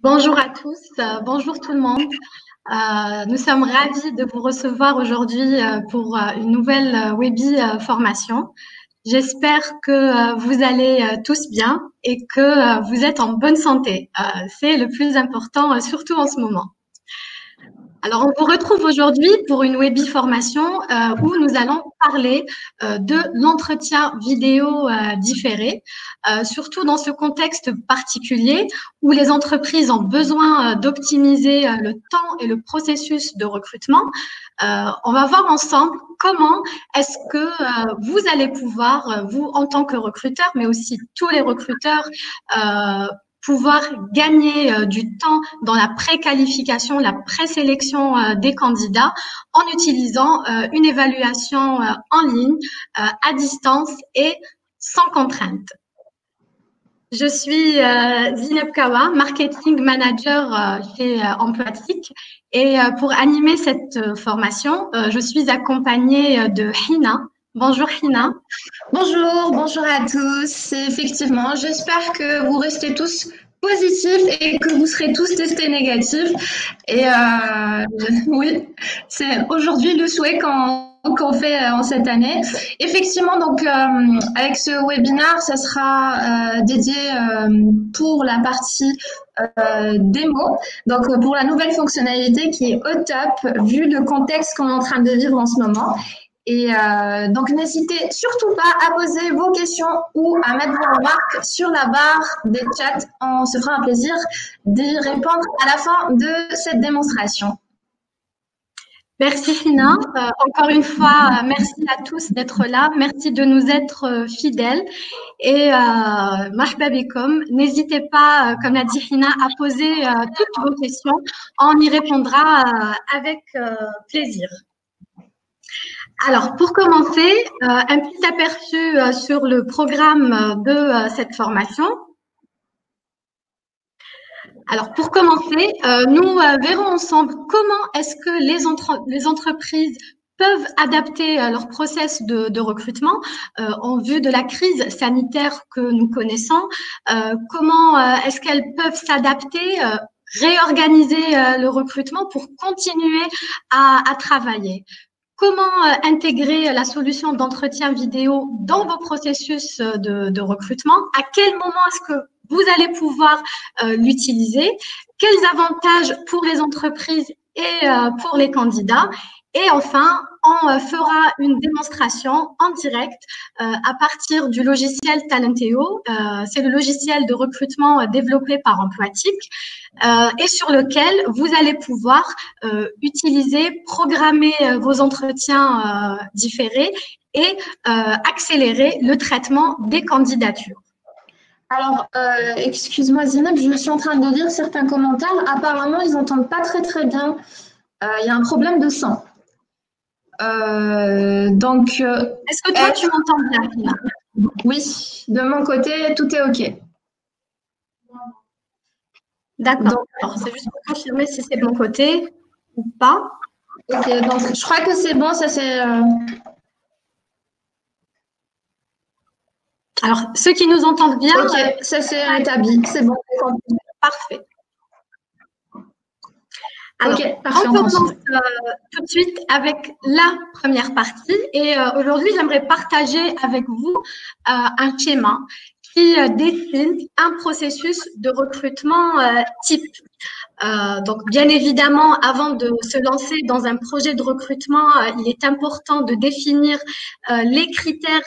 Bonjour à tous, bonjour tout le monde. Nous sommes ravis de vous recevoir aujourd'hui pour une nouvelle formation. J'espère que vous allez tous bien et que vous êtes en bonne santé. C'est le plus important, surtout en ce moment. Alors, on vous retrouve aujourd'hui pour une formation où nous allons parler de l'entretien vidéo différé, surtout dans ce contexte particulier où les entreprises ont besoin d'optimiser le temps et le processus de recrutement. On va voir ensemble comment est-ce que vous allez pouvoir, vous en tant que recruteur, mais aussi tous les recruteurs, pouvoir gagner du temps dans la préqualification, la présélection des candidats en utilisant une évaluation en ligne, à distance et sans contrainte. Je suis Zineb Kawa, marketing manager chez Emploitique, et pour animer cette formation, je suis accompagnée de Hina. Bonjour Hina. Bonjour à tous. Effectivement, j'espère que vous restez tous positifs et que vous serez tous testés négatifs. Et oui, c'est aujourd'hui le souhait qu'on fait en cette année. Effectivement, donc avec ce webinaire, ça sera dédié pour la partie démo, donc pour la nouvelle fonctionnalité qui est au top vu le contexte qu'on est en train de vivre en ce moment. Et donc, n'hésitez surtout pas à poser vos questions ou à mettre vos remarques sur la barre des chats. On se fera un plaisir d'y répondre à la fin de cette démonstration. Merci Hina. Encore une fois, merci à tous d'être là. Merci de nous être fidèles. Et marhaba bikom. N'hésitez pas, comme l'a dit Hina, à poser toutes vos questions. On y répondra avec plaisir. Alors, pour commencer, un petit aperçu sur le programme de cette formation. Alors, pour commencer, nous verrons ensemble comment est-ce que les entreprises peuvent adapter leur process de recrutement en vue de la crise sanitaire que nous connaissons. Comment est-ce qu'elles peuvent s'adapter, réorganiser le recrutement pour continuer à travailler. Comment intégrer la solution d'entretien vidéo dans vos processus de recrutement? À quel moment est-ce que vous allez pouvoir l'utiliser? Quels avantages pour les entreprises et pour les candidats? Et enfin, on fera une démonstration en direct à partir du logiciel Talenteo. C'est le logiciel de recrutement développé par Emploitique et sur lequel vous allez pouvoir utiliser, programmer vos entretiens différés et accélérer le traitement des candidatures. Alors, excuse-moi Zineb, je suis en train de lire certains commentaires. Apparemment, ils n'entendent pas très bien. Il y a un problème de son. Donc, est-ce que toi, tu m'entends bien? Oui, de mon côté, tout est OK. D'accord. Alors, c'est juste pour confirmer si c'est de mon côté ou pas. OK, donc je crois que c'est bon, ça c'est… Alors, ceux qui nous entendent bien… OK, ça c'est rétabli, c'est bon. Parfait. Alors, okay, on commence tout de suite avec la première partie. Et aujourd'hui, j'aimerais partager avec vous un schéma qui dessine un processus de recrutement type. Donc, bien évidemment, avant de se lancer dans un projet de recrutement, il est important de définir les critères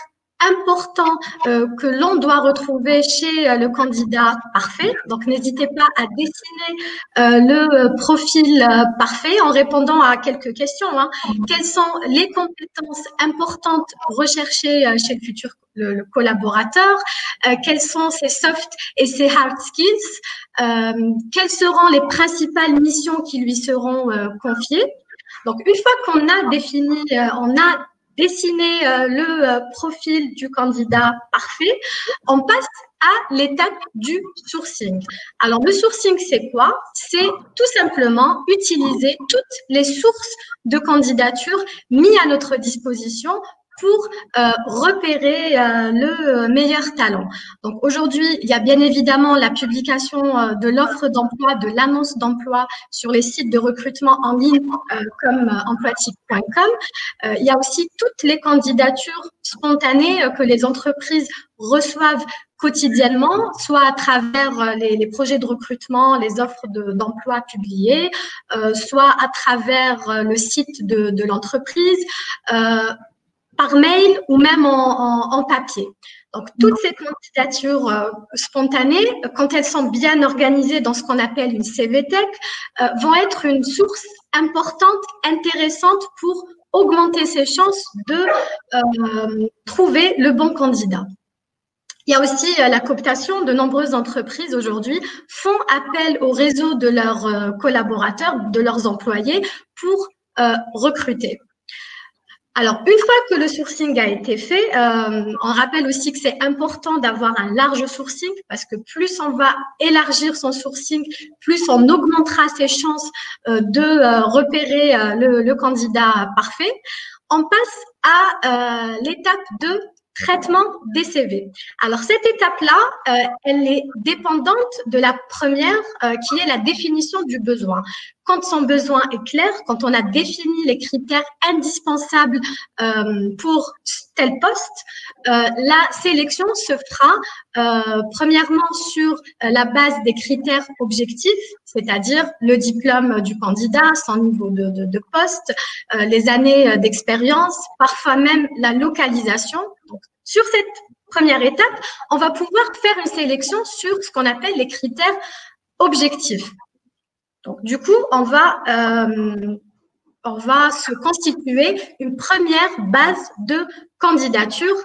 importants que l'on doit retrouver chez le candidat parfait. Donc, n'hésitez pas à dessiner le profil parfait en répondant à quelques questions. Quelles sont les compétences importantes recherchées chez le collaborateur? Quelles sont ses soft et ses hard skills? Quelles seront les principales missions qui lui seront confiées? Donc, une fois qu'on a défini, on a dessiner le profil du candidat parfait, on passe à l'étape du sourcing. Alors, le sourcing, c'est quoi? C'est tout simplement utiliser toutes les sources de candidatures mises à notre disposition pour repérer le meilleur talent. Donc aujourd'hui, il y a bien évidemment la publication de l'offre d'emploi, de l'annonce d'emploi sur les sites de recrutement en ligne comme emploitique.com. Il y a aussi toutes les candidatures spontanées que les entreprises reçoivent quotidiennement, soit à travers les projets de recrutement, les offres d'emploi publiées, soit à travers le site de l'entreprise, par mail ou même en papier. Donc, toutes ces candidatures spontanées, quand elles sont bien organisées dans ce qu'on appelle une CVTech, vont être une source importante, intéressante pour augmenter ses chances de trouver le bon candidat. Il y a aussi la cooptation. De nombreuses entreprises aujourd'hui font appel au réseau de leurs collaborateurs, de leurs employés pour recruter. Alors, une fois que le sourcing a été fait, on rappelle aussi que c'est important d'avoir un large sourcing parce que plus on va élargir son sourcing, plus on augmentera ses chances de repérer le candidat parfait. On passe à l'étape de traitement des CV. Alors, cette étape-là, elle est dépendante de la première, qui est la définition du besoin. Quand son besoin est clair, quand on a défini les critères indispensables pour tel poste, la sélection se fera premièrement sur la base des critères objectifs, c'est-à-dire le diplôme du candidat, son niveau de poste, les années d'expérience, parfois même la localisation. Donc, sur cette première étape, on va pouvoir faire une sélection sur ce qu'on appelle les critères objectifs. Donc, du coup, on va se constituer une première base de candidature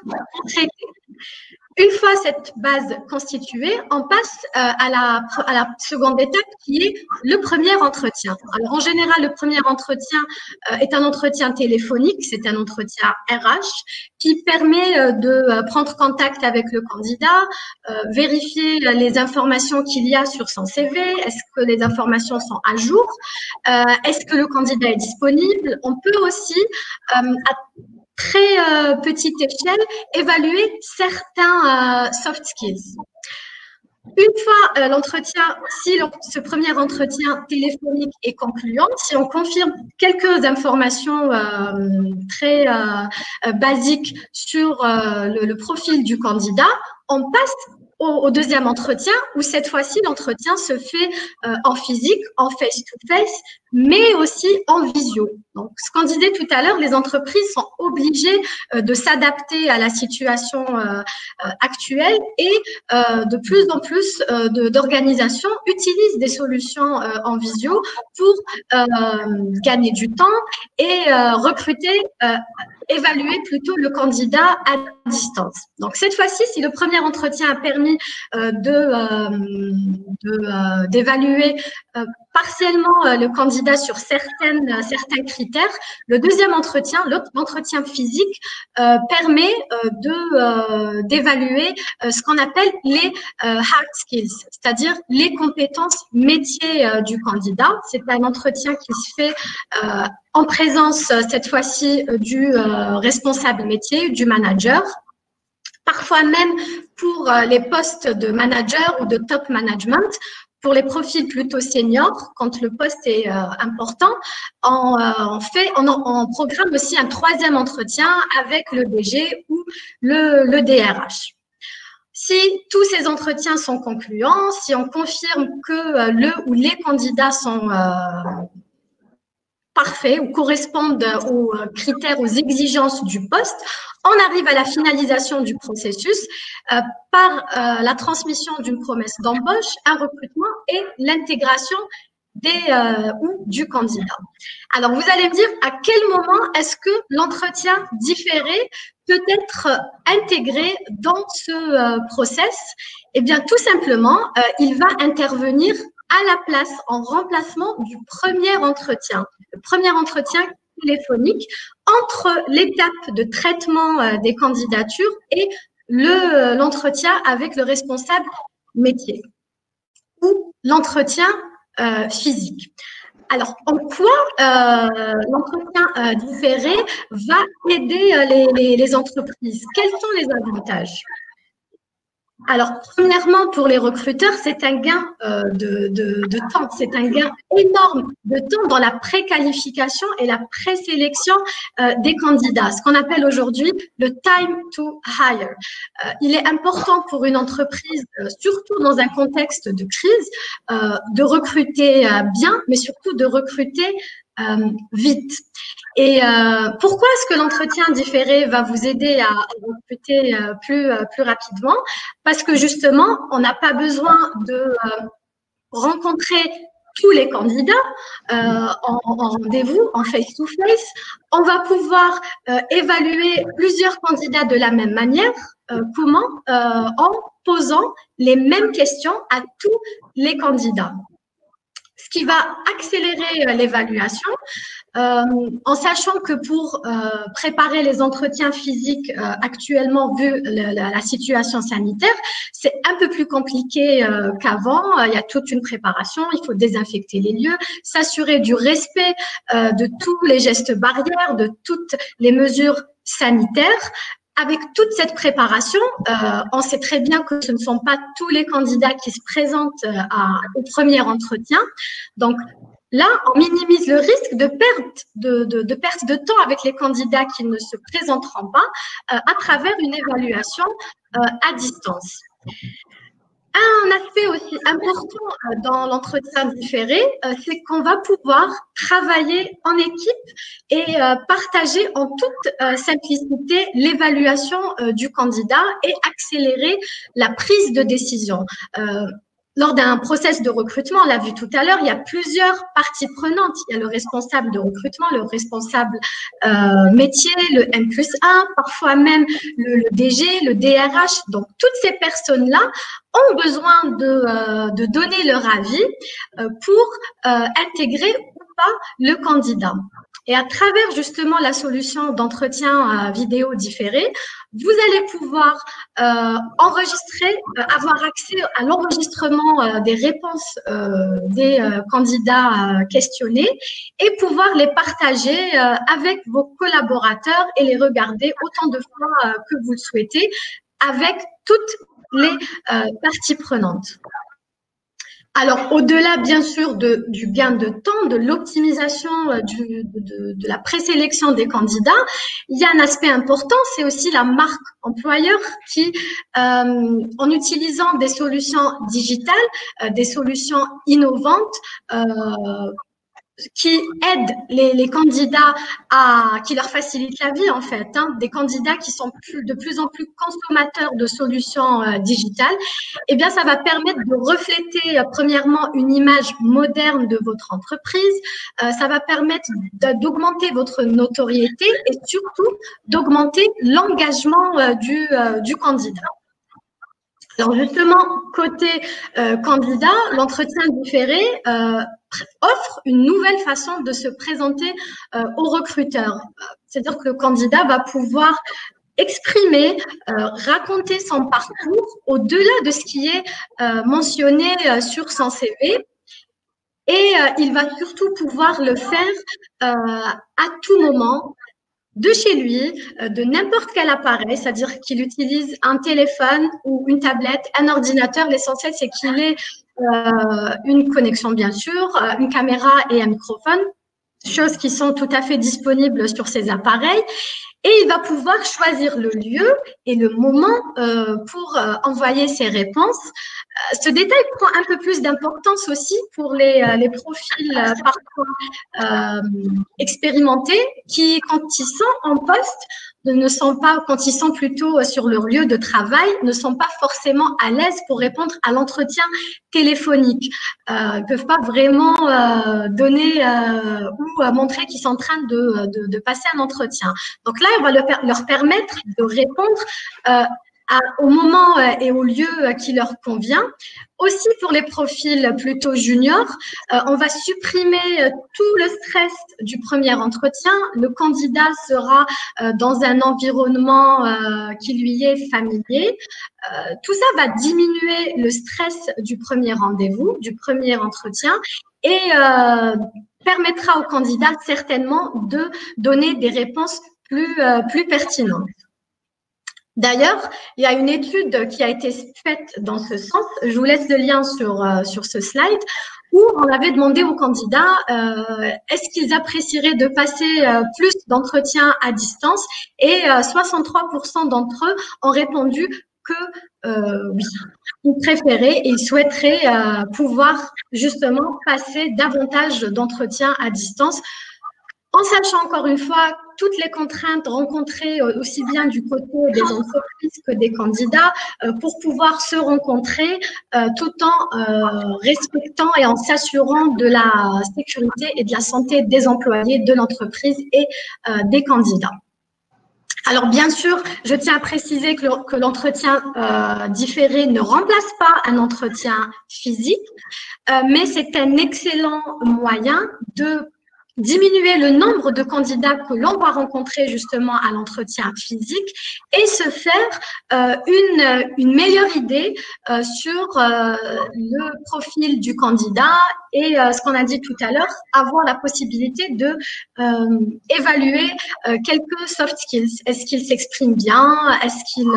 traitée. Une fois cette base constituée, on passe à la seconde étape qui est le premier entretien. Alors, en général, le premier entretien est un entretien téléphonique, c'est un entretien RH qui permet de prendre contact avec le candidat, vérifier les informations qu'il y a sur son CV, est-ce que les informations sont à jour, est-ce que le candidat est disponible. On peut aussi, à très petite échelle, évaluer certains soft skills. Une fois l'entretien, si ce premier entretien téléphonique est concluant, si on confirme quelques informations très basiques sur le profil du candidat, on passe au deuxième entretien où cette fois-ci l'entretien se fait en physique, en face-to-face, mais aussi en visio. Donc, ce qu'on disait tout à l'heure, les entreprises sont obligées de s'adapter à la situation actuelle et de plus en plus d'organisations utilisent des solutions en visio pour gagner du temps et recruter, évaluer plutôt le candidat à distance. Donc, cette fois-ci, si le premier entretien a permis d'évaluer partiellement le candidat sur certains critères, le deuxième entretien, l'entretien physique, permet d'évaluer ce qu'on appelle les hard skills, c'est-à-dire les compétences métiers du candidat. C'est un entretien qui se fait en présence, cette fois-ci, du responsable métier, du manager. Parfois même pour les postes de manager ou de top management, pour les profils plutôt seniors, quand le poste est important, on programme aussi un troisième entretien avec le DG ou le DRH. Si tous ces entretiens sont concluants, si on confirme que le ou les candidats sont parfaits ou correspondent aux critères, aux exigences du poste, on arrive à la finalisation du processus par la transmission d'une promesse d'embauche, un recrutement et l'intégration du candidat. Alors, vous allez me dire à quel moment est-ce que l'entretien différé peut être intégré dans ce process? Eh bien, tout simplement, il va intervenir à la place, en remplacement du premier entretien. Le premier entretien téléphonique entre l'étape de traitement des candidatures et l'entretien avec le responsable métier ou l'entretien physique. Alors, en quoi l'entretien différé va aider les entreprises? Quels sont les avantages? Alors, premièrement, pour les recruteurs, c'est un gain de temps, c'est un gain énorme de temps dans la préqualification et la présélection des candidats, ce qu'on appelle aujourd'hui le time to hire. Il est important pour une entreprise, surtout dans un contexte de crise, de recruter bien, mais surtout de recruter vite. Et pourquoi est-ce que l'entretien différé va vous aider à recruter plus rapidement? Parce que justement, on n'a pas besoin de rencontrer tous les candidats en rendez-vous, en face-to-face. On va pouvoir évaluer plusieurs candidats de la même manière. Comment? En posant les mêmes questions à tous les candidats. Ce qui va accélérer l'évaluation, en sachant que pour préparer les entretiens physiques actuellement, vu la situation sanitaire, c'est un peu plus compliqué qu'avant. Il y a toute une préparation, il faut désinfecter les lieux, s'assurer du respect de tous les gestes barrières, de toutes les mesures sanitaires. Avec toute cette préparation, on sait très bien que ce ne sont pas tous les candidats qui se présentent au premier entretien. Donc là, on minimise le risque de perte de temps avec les candidats qui ne se présenteront pas à travers une évaluation à distance. Un aspect aussi important dans l'entretien différé, c'est qu'on va pouvoir travailler en équipe et partager en toute simplicité l'évaluation du candidat et accélérer la prise de décision. Lors d'un process de recrutement, on l'a vu tout à l'heure, il y a plusieurs parties prenantes. Il y a le responsable de recrutement, le responsable métier, le N+1, parfois même le DG, le DRH. Donc, toutes ces personnes-là ont besoin de donner leur avis pour intégrer ou pas le candidat. Et à travers justement la solution d'entretien vidéo différé, vous allez pouvoir enregistrer, avoir accès à l'enregistrement des réponses des candidats questionnés et pouvoir les partager avec vos collaborateurs et les regarder autant de fois que vous le souhaitez avec toutes les parties prenantes. Alors, au-delà, bien sûr, du gain de temps, de l'optimisation de la présélection des candidats, il y a un aspect important, c'est aussi la marque employeur qui, en utilisant des solutions digitales, des solutions innovantes, qui aident les candidats qui leur facilitent la vie en fait, des candidats qui sont de plus en plus consommateurs de solutions digitales, eh bien ça va permettre de refléter premièrement une image moderne de votre entreprise, ça va permettre d'augmenter votre notoriété et surtout d'augmenter l'engagement du candidat. Alors justement, côté candidat, l'entretien différé offre une nouvelle façon de se présenter aux recruteurs. C'est-à-dire que le candidat va pouvoir exprimer, raconter son parcours au-delà de ce qui est mentionné sur son CV. Et il va surtout pouvoir le faire à tout moment, de chez lui, de n'importe quel appareil, c'est-à-dire qu'il utilise un téléphone ou une tablette, un ordinateur. L'essentiel, c'est qu'il ait une connexion, bien sûr, une caméra et un microphone, choses qui sont tout à fait disponibles sur ces appareils. Et il va pouvoir choisir le lieu et le moment pour envoyer ses réponses. Ce détail prend un peu plus d'importance aussi pour les profils parfois expérimentés qui, quand ils sont en poste, ne sont pas, quand ils sont plutôt sur leur lieu de travail, ne sont pas forcément à l'aise pour répondre à l'entretien téléphonique. Ils ne peuvent pas vraiment donner ou montrer qu'ils sont en train de passer un entretien. Donc là, on va leur permettre de répondre au moment et au lieu qui leur convient. Aussi pour les profils plutôt juniors, on va supprimer tout le stress du premier entretien. Le candidat sera dans un environnement qui lui est familier. Tout ça va diminuer le stress du premier rendez-vous, du premier entretien et permettra aux candidats certainement de donner des réponses plus pertinentes. D'ailleurs, il y a une étude qui a été faite dans ce sens. Je vous laisse le lien sur ce slide, où on avait demandé aux candidats est-ce qu'ils apprécieraient de passer plus d'entretiens à distance, et 63% d'entre eux ont répondu que oui, ils préféraient et ils souhaiteraient pouvoir justement passer davantage d'entretiens à distance, en sachant encore une fois toutes les contraintes rencontrées aussi bien du côté des entreprises que des candidats pour pouvoir se rencontrer tout en respectant et en s'assurant de la sécurité et de la santé des employés, de l'entreprise et des candidats. Alors, bien sûr, je tiens à préciser que l'entretien différé ne remplace pas un entretien physique, mais c'est un excellent moyen de diminuer le nombre de candidats que l'on va rencontrer justement à l'entretien physique et se faire une meilleure idée sur le profil du candidat et ce qu'on a dit tout à l'heure, avoir la possibilité de évaluer quelques soft skills. Est-ce qu'il s'exprime bien? Est-ce qu'il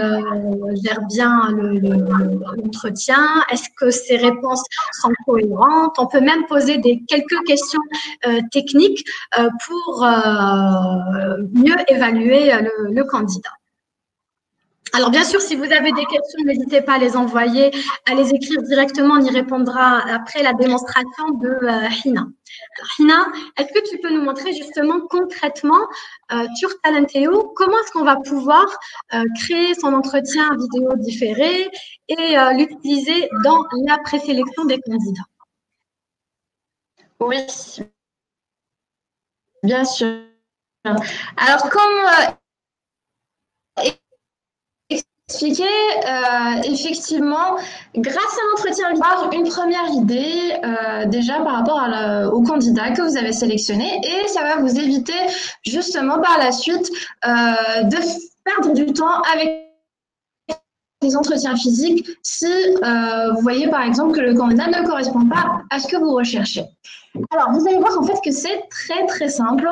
gère bien l'entretien? Est-ce que ses réponses sont cohérentes? On peut même poser quelques questions techniques pour mieux évaluer le candidat. Alors, bien sûr, si vous avez des questions, n'hésitez pas à les envoyer, à les écrire directement. On y répondra après la démonstration de Hina. Alors, Hina, est-ce que tu peux nous montrer justement concrètement sur Talenteo comment est-ce qu'on va pouvoir créer son entretien vidéo différé et l'utiliser dans la présélection des candidats? Oui, bien sûr. Alors, comme expliqué, effectivement, grâce à l'entretien, avoir une première idée déjà par rapport au candidat que vous avez sélectionné, et ça va vous éviter justement par la suite de perdre du temps avec les entretiens physiques si vous voyez par exemple que le candidat ne correspond pas à ce que vous recherchez. Alors, vous allez voir en fait que c'est très très simple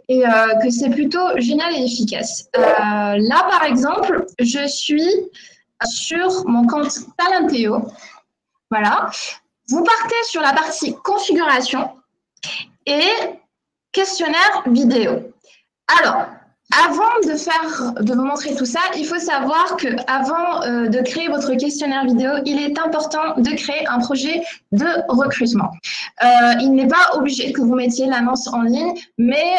et que c'est plutôt génial et efficace. Là, par exemple, je suis sur mon compte Talenteo. Voilà. Vous partez sur la partie configuration et questionnaire vidéo. Alors, avant de vous montrer tout ça, il faut savoir qu'avant de créer votre questionnaire vidéo, il est important de créer un projet de recrutement. Il n'est pas obligé que vous mettiez l'annonce en ligne, mais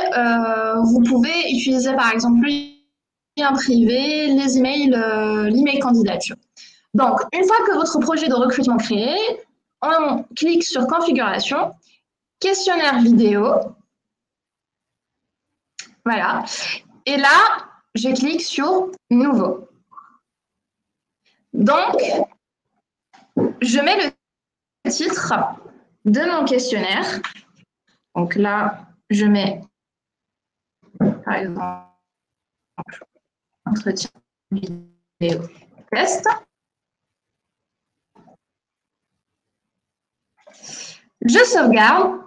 vous pouvez utiliser par exemple les liens privés, les emails, l'email candidature. Donc, une fois que votre projet de recrutement est créé, on clique sur configuration, questionnaire vidéo. Voilà. Et là, je clique sur nouveau. Donc, je mets le titre de mon questionnaire. Donc là, je mets, par exemple, entretien vidéo test. Je sauvegarde.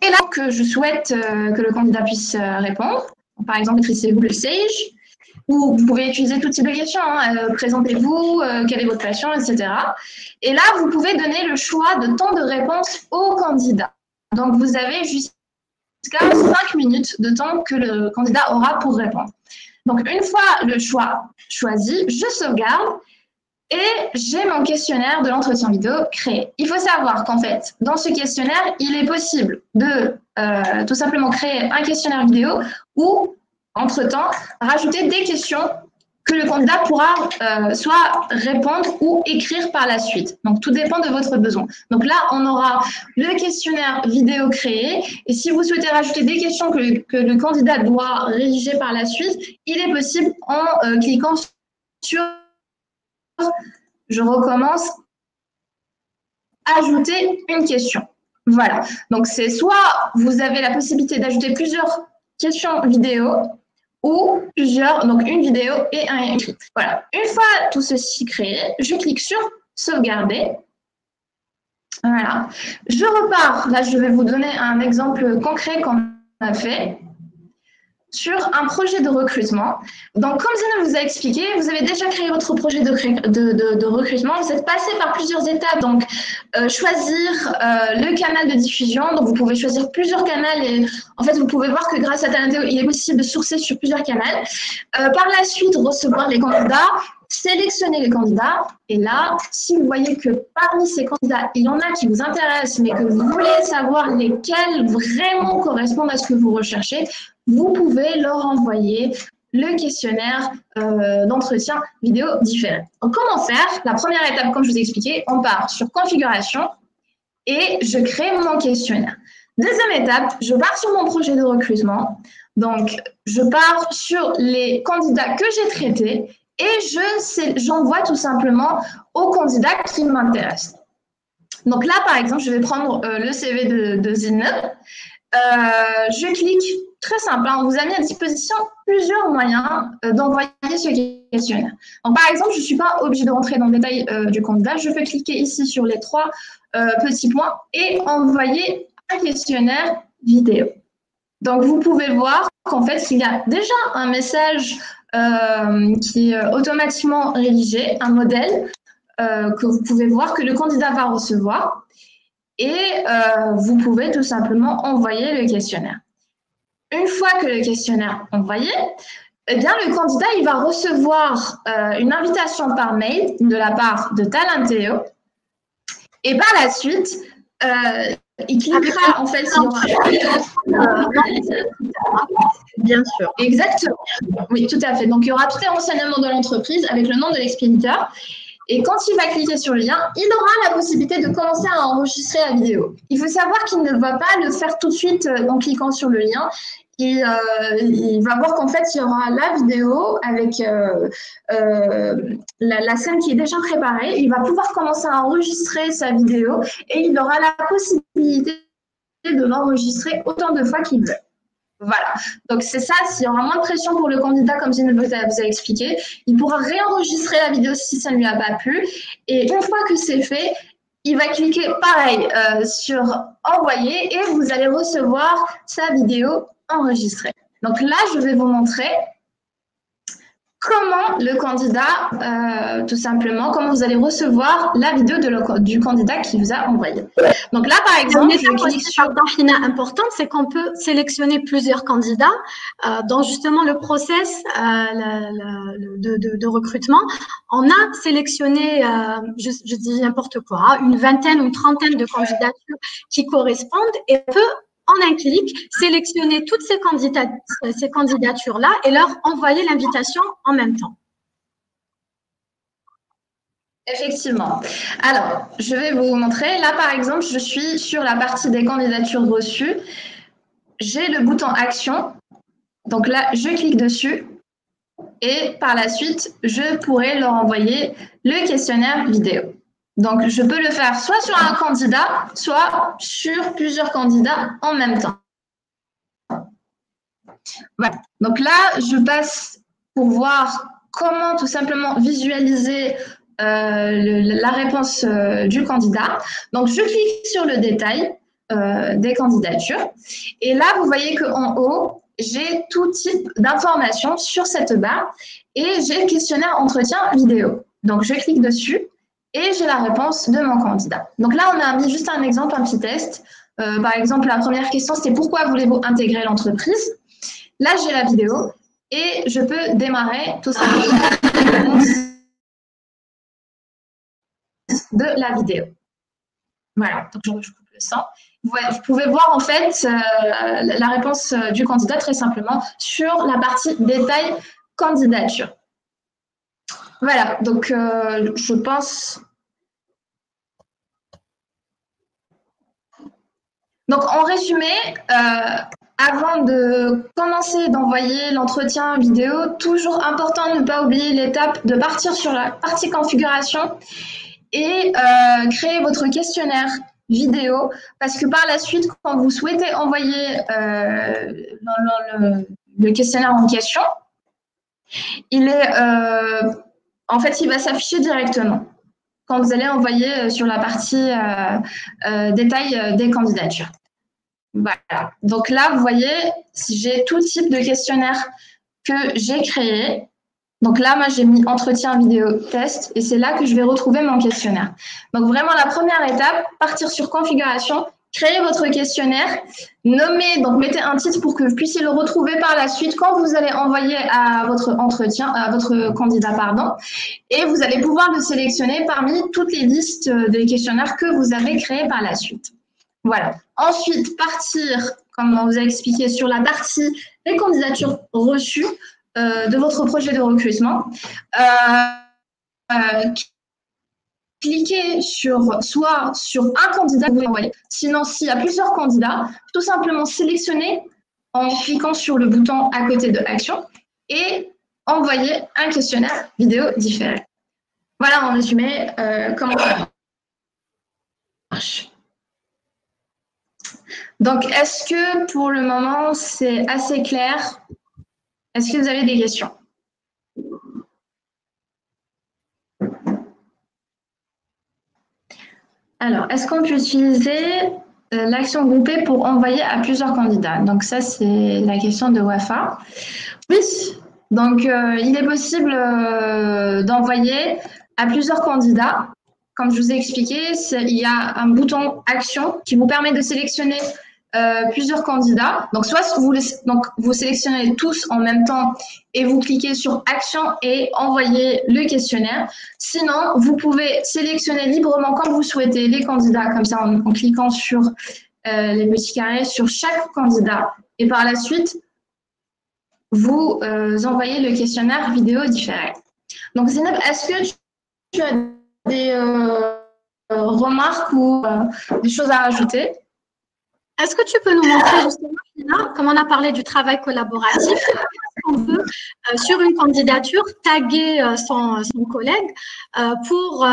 Et là, que je souhaite que le candidat puisse répondre. Par exemple, maîtrisez-vous le Sage, ou vous pouvez utiliser tout type de questions. Présentez-vous, quelle est votre passion, etc. Et là, vous pouvez donner le choix de temps de réponse au candidat. Donc, vous avez jusqu'à 5 minutes de temps que le candidat aura pour répondre. Donc, une fois le choix choisi, je sauvegarde et j'ai mon questionnaire de l'entretien vidéo créé. Il faut savoir qu'en fait, dans ce questionnaire, il est possible de tout simplement créer un questionnaire vidéo ou, entre-temps, rajouter des questions que le candidat pourra soit répondre ou écrire par la suite. Donc, tout dépend de votre besoin. Donc là, on aura le questionnaire vidéo créé. Et si vous souhaitez rajouter des questions que le candidat doit rédiger par la suite, il est possible en cliquant sur « Je recommence » ajouter une question. Voilà. Donc, c'est soit vous avez la possibilité d'ajouter plusieurs questions vidéo ou plusieurs, donc une vidéo et un écrit. Voilà. Une fois tout ceci créé, je clique sur sauvegarder. Voilà. Je repars. Là, je vais vous donner un exemple concret qu'on a fait sur un projet de recrutement. Donc, comme Zina vous a expliqué, vous avez déjà créé votre projet de recrutement. Vous êtes passé par plusieurs étapes. Donc, choisir le canal de diffusion. Donc, vous pouvez choisir plusieurs canaux et en fait, vous pouvez voir que grâce à Talenteo, il est possible de sourcer sur plusieurs canaux. Par la suite, recevoir les candidats, sélectionner les candidats. Et là, si vous voyez que parmi ces candidats, il y en a qui vous intéressent, mais que vous voulez savoir lesquels vraiment correspondent à ce que vous recherchez, vous pouvez leur envoyer le questionnaire d'entretien vidéo différé. Donc, comment faire? La première étape, comme je vous ai expliqué, on part sur configuration et je crée mon questionnaire. Deuxième étape, je pars sur mon projet de recrutement. Donc, je pars sur les candidats que j'ai traités et j'envoie tout simplement aux candidats qui m'intéressent. Donc là, par exemple, je vais prendre le CV de Zineb. Je clique, très simple, on vous a mis à disposition plusieurs moyens d'envoyer ce questionnaire. Donc, par exemple, je ne suis pas obligée de rentrer dans le détail du candidat. Je peux cliquer ici sur les trois petits points et envoyer un questionnaire vidéo. Donc, vous pouvez voir qu'en fait, il y a déjà un message qui est automatiquement rédigé, un modèle que vous pouvez voir que le candidat va recevoir. Et vous pouvez tout simplement envoyer le questionnaire. Une fois que le questionnaire est envoyé, eh bien, le candidat il va recevoir une invitation par mail de la part de Talenteo. Et par la suite, il cliquera en fait sur… Bien sûr. Exactement. Oui, tout à fait. Donc, il y aura tous les renseignements de l'entreprise avec le nom de l'expéditeur. Et quand il va cliquer sur le lien, il aura la possibilité de commencer à enregistrer la vidéo. Il faut savoir qu'il ne va pas le faire tout de suite en cliquant sur le lien. Il va voir qu'en fait, il y aura la vidéo avec la scène qui est déjà préparée. Il va pouvoir commencer à enregistrer sa vidéo et il aura la possibilité de l'enregistrer autant de fois qu'il veut. Voilà, donc c'est ça, s'il y aura moins de pression pour le candidat, comme Zineb vous a expliqué, il pourra réenregistrer la vidéo si ça ne lui a pas plu. Et une fois que c'est fait, il va cliquer pareil sur envoyer et vous allez recevoir sa vidéo enregistrée. Donc là, je vais vous montrer comment le candidat, tout simplement, comment vous allez recevoir la vidéo du candidat qui vous a envoyé. Donc là, par exemple, je clique sur… importante, c'est qu'on peut sélectionner plusieurs candidats dans justement le process de recrutement. On a sélectionné, je dis n'importe quoi, une vingtaine ou une trentaine de candidatures qui correspondent et peut en un clic, sélectionner toutes ces candidatures-là et leur envoyer l'invitation en même temps. Effectivement. Alors, je vais vous montrer. Là, par exemple, je suis sur la partie des candidatures reçues. J'ai le bouton Action. Donc là, je clique dessus et par la suite, je pourrai leur envoyer le questionnaire vidéo. Donc, je peux le faire soit sur un candidat, soit sur plusieurs candidats en même temps. Voilà. Donc là, je passe pour voir comment tout simplement visualiser la réponse du candidat. Donc, je clique sur le détail des candidatures. Et là, vous voyez qu'en haut, j'ai tout type d'informations sur cette barre et j'ai le questionnaire entretien vidéo. Donc, je clique dessus et j'ai la réponse de mon candidat. Donc là, on a mis juste un exemple, un petit test. Par exemple, la première question, c'était pourquoi voulez-vous intégrer l'entreprise? Là, j'ai la vidéo et je peux démarrer tout simplement de la vidéo. Voilà, donc je coupe le son. Vous pouvez voir en fait la réponse du candidat très simplement sur la partie détail candidature. Voilà, donc je pense… Donc en résumé, avant de commencer d'envoyer l'entretien vidéo, toujours important de ne pas oublier l'étape de partir sur la partie configuration et créer votre questionnaire vidéo parce que par la suite, quand vous souhaitez envoyer le questionnaire en question, il va s'afficher directement. quand vous allez envoyer sur la partie détail des candidatures. Voilà. Donc là, vous voyez, j'ai tout type de questionnaire que j'ai créé. Donc là, moi, j'ai mis entretien vidéo test et c'est là que je vais retrouver mon questionnaire. Donc vraiment, la première étape, partir sur configuration, créer votre questionnaire, nommer, donc mettez un titre pour que vous puissiez le retrouver par la suite quand vous allez envoyer à votre entretien, à votre candidat, pardon, et vous allez pouvoir le sélectionner parmi toutes les listes des questionnaires que vous avez créés par la suite. Voilà. Ensuite, partir, comme on vous a expliqué, sur la partie des candidatures reçues de votre projet de recrutement. Cliquez soit sur un candidat que vous envoyez. Sinon, s'il y a plusieurs candidats, tout simplement sélectionnez en cliquant sur le bouton à côté de Action et envoyer un questionnaire vidéo différé. Voilà en résumé comment ça marche. Donc, est-ce que pour le moment, c'est assez clair? Est-ce que vous avez des questions? Alors, est-ce qu'on peut utiliser l'action groupée pour envoyer à plusieurs candidats? Donc, ça, c'est la question de Wafa. Oui, donc il est possible d'envoyer à plusieurs candidats. Comme je vous ai expliqué, il y a un bouton action qui vous permet de sélectionner plusieurs candidats. Donc, soit vous sélectionnez tous en même temps et vous cliquez sur action et envoyer le questionnaire. Sinon, vous pouvez sélectionner librement comme vous souhaitez les candidats, comme ça en cliquant sur les petits carrés sur chaque candidat. Et par la suite, vous envoyez le questionnaire vidéo différé. Donc, Zineb, est-ce que tu as des remarques ou des choses à rajouter? Est-ce que tu peux nous montrer justement, Fina, comme on a parlé du travail collaboratif, on peut, sur une candidature, taguer son collègue pour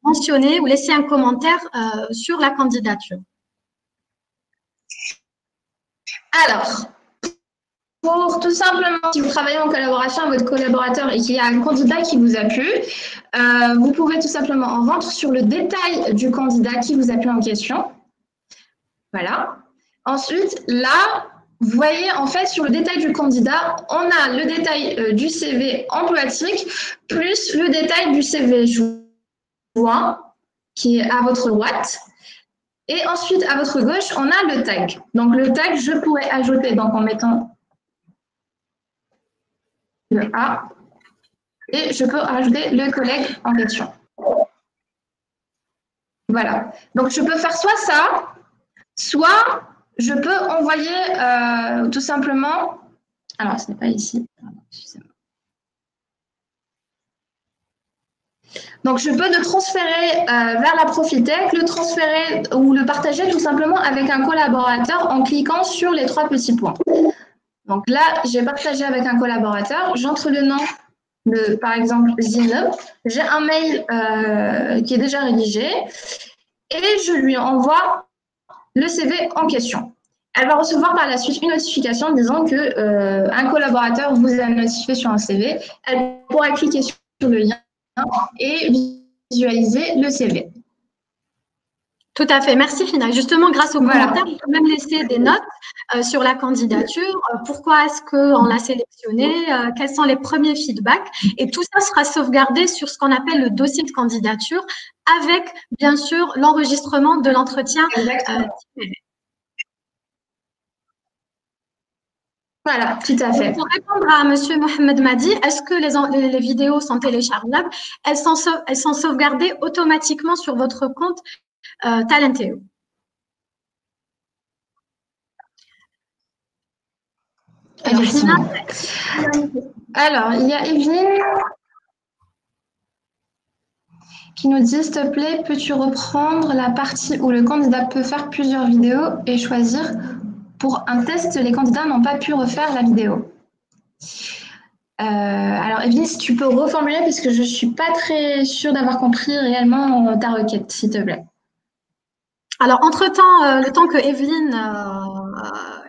mentionner ou laisser un commentaire sur la candidature? Alors, pour tout simplement, si vous travaillez en collaboration avec votre collaborateur et qu'il y a un candidat qui vous a plu, vous pouvez tout simplement en rentrer sur le détail du candidat qui vous a plu en question. Voilà. Ensuite, là, vous voyez, en fait, sur le détail du candidat, on a le détail du CV employtique plus le détail du CV joint qui est à votre droite. Et ensuite, à votre gauche, on a le tag. Donc, le tag, je pourrais ajouter donc, en mettant le A et je peux rajouter le collègue en question. Voilà. Donc, je peux faire soit ça, soit je peux envoyer tout simplement. Alors, ce n'est pas ici. Excusez-moi. Donc, je peux le transférer vers la Profitec, le transférer ou le partager tout simplement avec un collaborateur en cliquant sur les 3 petits points. Donc là, j'ai partagé avec un collaborateur, j'entre le nom de, par exemple, Zineb, j'ai un mail qui est déjà rédigé et je lui envoie le CV en question. Elle va recevoir par la suite une notification disant qu'un collaborateur vous a notifié sur un CV. Elle pourra cliquer sur le lien et visualiser le CV. Tout à fait. Merci, Fina. Justement, grâce aux commentaires, on peut même laisser des notes sur la candidature. Pourquoi est-ce qu'on l'a sélectionné? Quels sont les premiers feedbacks? Et tout ça sera sauvegardé sur ce qu'on appelle le dossier de candidature avec, bien sûr, l'enregistrement de l'entretien. Voilà, tout à fait. Pour répondre à M. Mohamed Madi, est-ce que les vidéos sont téléchargeables? Elles sont sauvegardées automatiquement sur votre compte Talenteo. Alors, il y a Evelyne qui nous dit, s'il te plaît, peux-tu reprendre la partie où le candidat peut faire plusieurs vidéos et choisir pour un test, les candidats n'ont pas pu refaire la vidéo. Alors, Evelyne, si tu peux reformuler, parce que je ne suis pas très sûre d'avoir compris réellement ta requête, s'il te plaît. Alors, entre-temps, le temps que Evelyne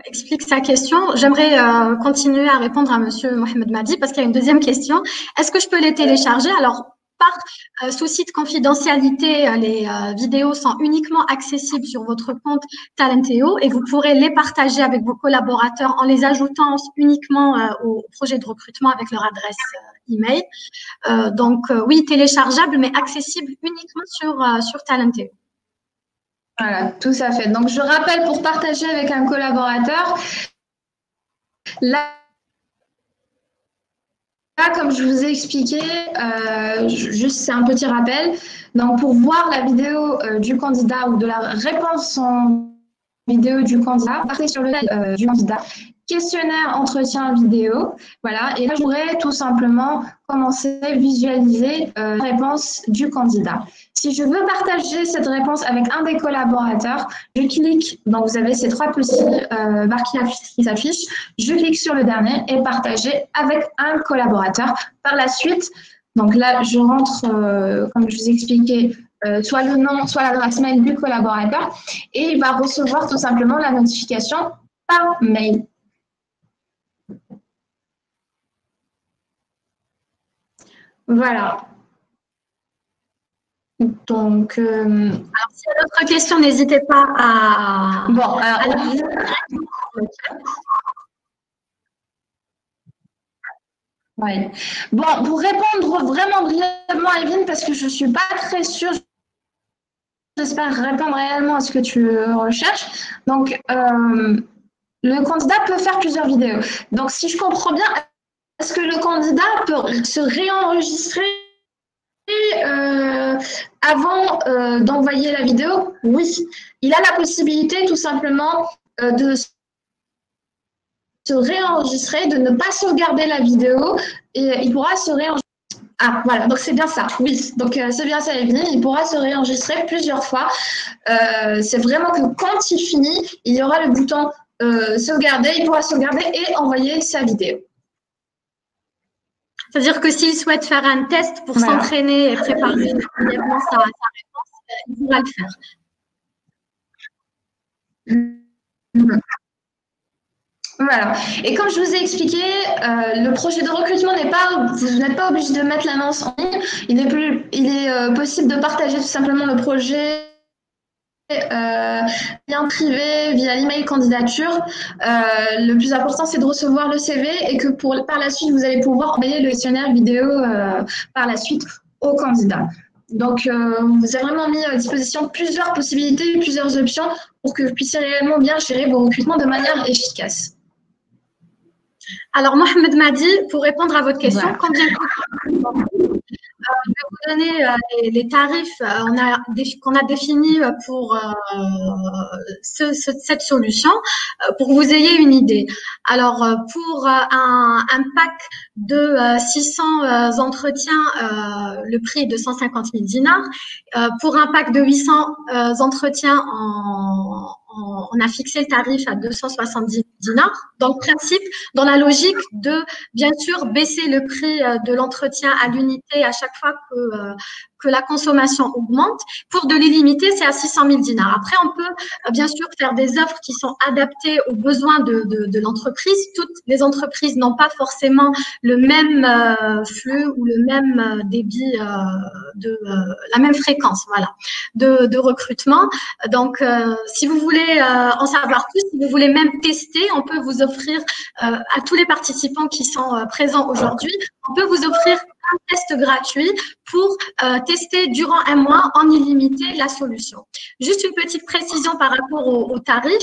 explique sa question, j'aimerais continuer à répondre à M. Mohamed Madi, parce qu'il y a une deuxième question. Est-ce que je peux les télécharger? Alors, Par souci de confidentialité, les vidéos sont uniquement accessibles sur votre compte Talenteo et vous pourrez les partager avec vos collaborateurs en les ajoutant uniquement au projet de recrutement avec leur adresse email. Donc, oui, téléchargeable, mais accessible uniquement sur Talenteo. Voilà, tout à fait. Donc, je rappelle pour partager avec un collaborateur, là, comme je vous ai expliqué, juste c'est un petit rappel. Donc, pour voir la vidéo du candidat ou de la réponse en vidéo du candidat, partez sur le du candidat, questionnaire, entretien vidéo. Voilà, et là, je pourrais tout simplement commencer à visualiser la réponse du candidat. Si je veux partager cette réponse avec un des collaborateurs, je clique, donc vous avez ces trois petits barres qui s'affichent, je clique sur le dernier et partager avec un collaborateur. Par la suite, donc là, je rentre, comme je vous ai expliqué, soit le nom, soit l'adresse mail du collaborateur et il va recevoir tout simplement la notification par mail. Voilà. Donc, alors, s'il y a d'autres questions, n'hésitez pas à. Bon, alors, ouais. Bon, pour répondre vraiment brièvement, Evelyne, parce que je ne suis pas très sûre, j'espère répondre réellement à ce que tu recherches. Donc, le candidat peut faire plusieurs vidéos. Donc, si je comprends bien, est-ce que le candidat peut se réenregistrer avant d'envoyer la vidéo? Oui, il a la possibilité tout simplement de se réenregistrer, de ne pas sauvegarder la vidéo et il pourra se réenregistrer. Ah, voilà, donc c'est bien ça, oui. Donc c'est bien ça, Evelyne. Il pourra se réenregistrer plusieurs fois. C'est vraiment que quand il finit, il y aura le bouton sauvegarder. Il pourra sauvegarder et envoyer sa vidéo. C'est-à-dire que s'il souhaite faire un test pour s'entraîner et préparer brièvement sa réponse, il pourra le faire. Voilà. Et comme je vous ai expliqué, le projet de recrutement vous n'êtes pas obligé de mettre l'annonce en ligne. Il est possible de partager tout simplement le projet via privé, via l'email candidature. Le plus important, c'est de recevoir le CV et que par la suite, vous allez pouvoir envoyer le questionnaire vidéo par la suite au candidat. Donc, vous avez vraiment mis à disposition plusieurs possibilités, plusieurs options pour que vous puissiez réellement bien gérer vos recrutements de manière efficace. Alors, Mohamed Madi, pour répondre à votre question, voilà. Combien coûte je vais vous donner les tarifs qu'on a définis pour cette solution pour que vous ayez une idée. Alors, pour un pack de 600 entretiens, le prix est de 150 000 dinars. Pour un pack de 800 entretiens, on a fixé le tarif à 270 dinars. Dans le principe, dans la logique de, bien sûr, baisser le prix de l'entretien à l'unité à chaque fois que la consommation augmente. Pour de l'illimité, c'est à 600 000 dinars. Après, on peut bien sûr faire des offres qui sont adaptées aux besoins de l'entreprise. Toutes les entreprises n'ont pas forcément le même flux ou le même débit la même fréquence, voilà, de recrutement. Donc, si vous voulez en savoir plus, si vous voulez même tester, on peut vous offrir à tous les participants qui sont présents aujourd'hui, on peut vous offrir un test gratuit pour tester durant un mois en illimité la solution. Juste une petite précision par rapport au tarif.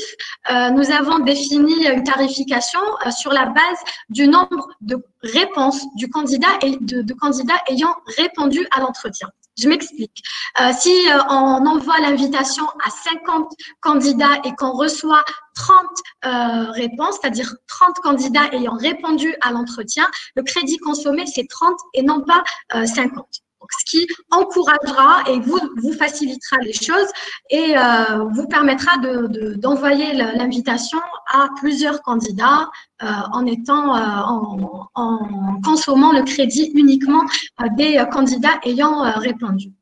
Nous avons défini une tarification sur la base du nombre de réponses du candidat et de candidats ayant répondu à l'entretien. Je m'explique. Si on envoie l'invitation à 50 candidats et qu'on reçoit 30 réponses, c'est-à-dire 30 candidats ayant répondu à l'entretien, le crédit consommé, c'est 30 et non pas 50. Donc, ce qui encouragera et vous facilitera les choses et vous permettra d'envoyer l'invitation à plusieurs candidats en consommant le crédit uniquement des candidats ayant répondu.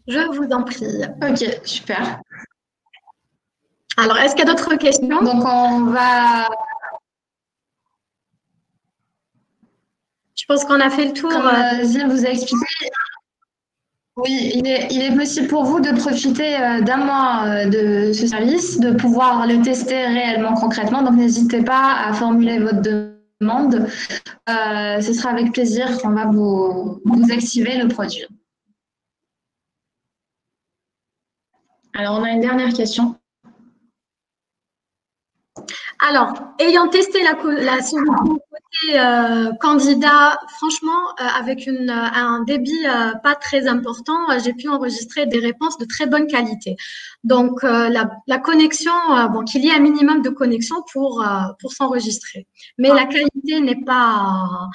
Je vous en prie. Ok, super. Alors, est-ce qu'il y a d'autres questions? Donc, on va, Je pense qu'on a fait le tour. comme Zine vous a expliqué, oui, il est possible pour vous de profiter d'un mois de ce service, de pouvoir le tester réellement concrètement. Donc, n'hésitez pas à formuler votre demande. Ce sera avec plaisir qu'on va vous activer le produit. Alors, on a une dernière question. Alors, ayant testé la solution côté candidat, franchement, avec un débit pas très important, j'ai pu enregistrer des réponses de très bonne qualité. Donc, la connexion, bon, qu'il y ait un minimum de connexion pour s'enregistrer. Mais la qualité n'est pas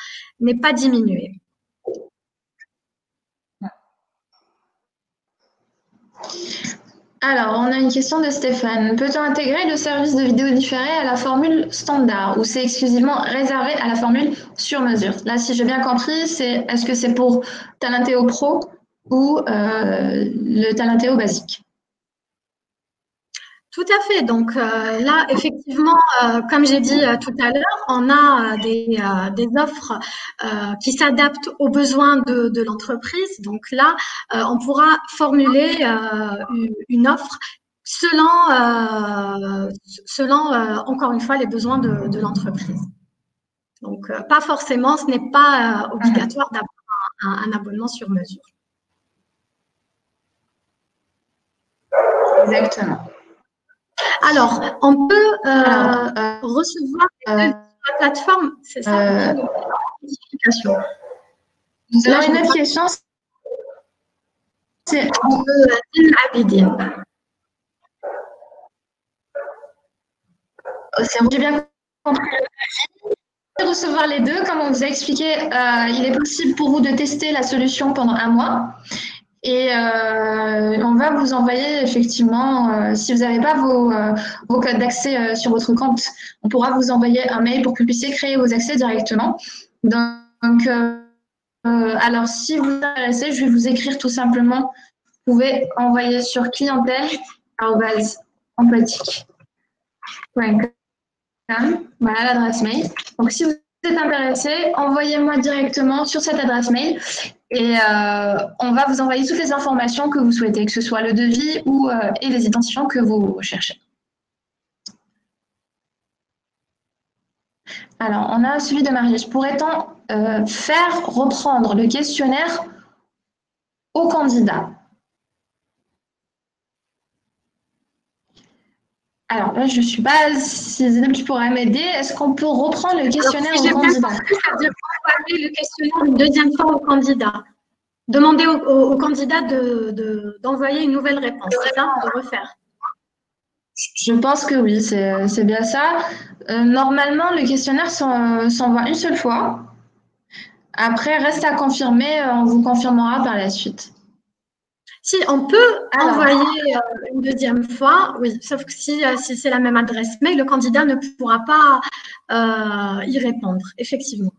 diminuée. Alors, on a une question de Stéphane. Peut-on intégrer le service de vidéo différé à la formule standard ou c'est exclusivement réservé à la formule sur mesure? Là, si j'ai bien compris, est-ce que c'est pour Talenteo Pro ou le Talenteo basique? Tout à fait. Donc là, effectivement, comme j'ai dit tout à l'heure, on a des offres qui s'adaptent aux besoins de l'entreprise. Donc là, on pourra formuler une offre selon encore une fois, les besoins de l'entreprise. Donc, pas forcément, ce n'est pas obligatoire d'avoir un abonnement sur mesure. Exactement. Alors, on peut recevoir sur la plateforme, c'est ça? Alors, une autre question, c'est j'ai bien compris. Recevoir les deux, comme on vous a expliqué, il est possible pour vous de tester la solution pendant un mois. Et on va vous envoyer effectivement, si vous n'avez pas vos codes d'accès sur votre compte, on pourra vous envoyer un mail pour que vous puissiez créer vos accès directement. Donc, alors, si vous êtes intéressé, je vais vous écrire tout simplement. Vous pouvez envoyer sur clientèle@empathique.com. Voilà l'adresse mail. Donc, si vous êtes intéressé, envoyez-moi directement sur cette adresse mail et on va vous envoyer toutes les informations que vous souhaitez, que ce soit le devis et les identifiants que vous recherchez. Alors, on a celui de Marie. Pourrait-on faire reprendre le questionnaire au candidat? Alors là, je ne suis pas si Zénab, tu pourrais m'aider. Est-ce qu'on peut reprendre le questionnaire au candidat? Ça veut dire envoyer le questionnaire une deuxième fois au candidat. Demander au candidat d'envoyer une nouvelle réponse, c'est ça? De refaire. Je pense que oui, c'est bien ça. Normalement, le questionnaire s'envoie une seule fois. Après, reste à confirmer, on vous confirmera par la suite. Si on peut envoyer une deuxième fois, oui, sauf que si c'est la même adresse mail, le candidat ne pourra pas y répondre, effectivement.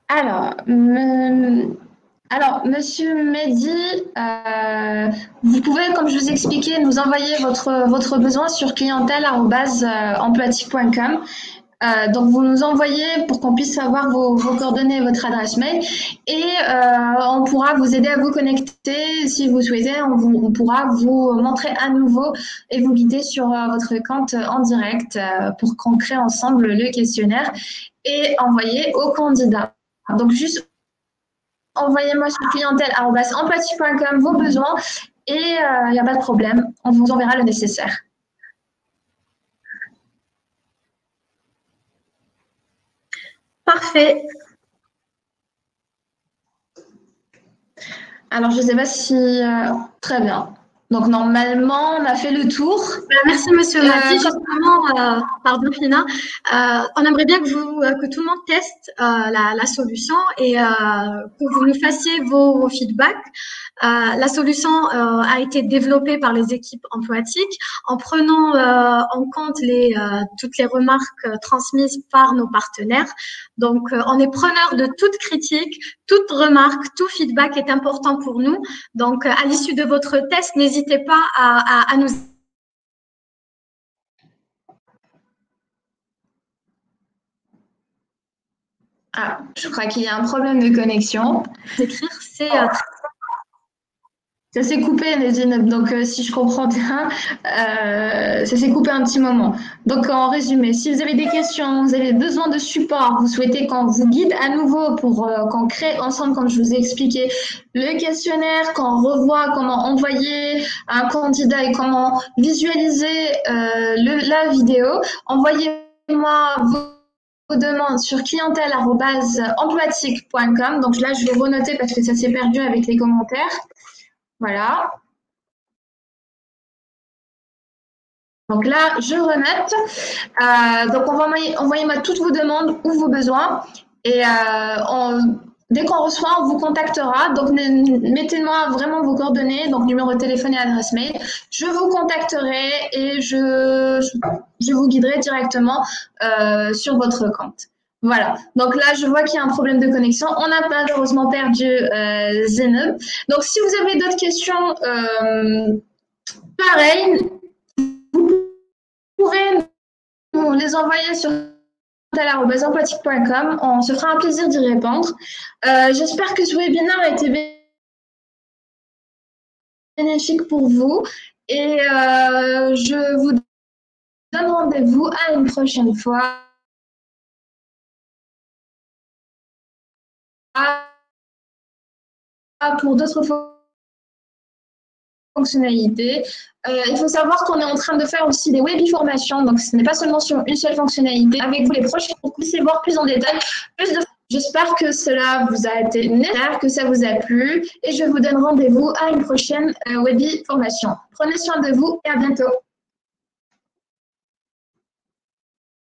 Alors, Monsieur Mehdi, vous pouvez, comme je vous expliquais, nous envoyer votre besoin sur clientèle@emploitique.com. Donc, vous nous envoyez pour qu'on puisse savoir vos coordonnées et votre adresse mail et on pourra vous aider à vous connecter si vous souhaitez. On pourra vous montrer à nouveau et vous guider sur votre compte en direct pour qu'on crée ensemble le questionnaire et envoyer au candidat. Donc, juste envoyez-moi sur clientèle@empathique.com vos besoins et il n'y a pas de problème. On vous enverra le nécessaire. Parfait. Alors, je ne sais pas si... très bien. Donc, normalement, on a fait le tour. Merci, Monsieur Mati. Justement, pardon, Fina, on aimerait bien que tout le monde teste la solution et que vous nous fassiez vos feedbacks. La solution a été développée par les équipes Emploatic en prenant en compte toutes les remarques transmises par nos partenaires. Donc, on est preneur de toute critique, toute remarque, tout feedback est important pour nous. Donc, à l'issue de votre test, n'hésitez pas à nous Ah, je crois qu'il y a un problème de connexion. écrire. Ça s'est coupé, Nadine, donc si je comprends bien, ça s'est coupé un petit moment. Donc en résumé, si vous avez des questions, vous avez besoin de support, vous souhaitez qu'on vous guide à nouveau pour qu'on crée ensemble, comme je vous ai expliqué, le questionnaire, qu'on revoie comment envoyer un candidat et comment visualiser la vidéo, envoyez-moi vos demandes sur clientèle@emploatic.com. Donc là, je vais renoter parce que ça s'est perdu avec les commentaires. Voilà. Donc là, je renote. Donc, envoyez-moi toutes vos demandes ou vos besoins. Et dès qu'on reçoit, on vous contactera. Donc, mettez-moi vraiment vos coordonnées, donc numéro de téléphone et adresse mail. Je vous contacterai et je vous guiderai directement sur votre compte. Voilà, donc là, je vois qu'il y a un problème de connexion. On a malheureusement perdu Zeynep. Donc, si vous avez d'autres questions, pareil, vous pourrez nous les envoyer sur emploatic.com. On se fera un plaisir d'y répondre. J'espère que ce webinaire a été bénéfique pour vous. Et je vous donne rendez-vous à une prochaine fois. Pour d'autres fonctionnalités. Il faut savoir qu'on est en train de faire aussi des webi-formations, donc ce n'est pas seulement sur une seule fonctionnalité. Avec vous les prochains, pour que vous puissiez voir plus en détail. J'espère que cela vous a été nécessaire, que ça vous a plu et je vous donne rendez-vous à une prochaine webi-formation. Prenez soin de vous et à bientôt.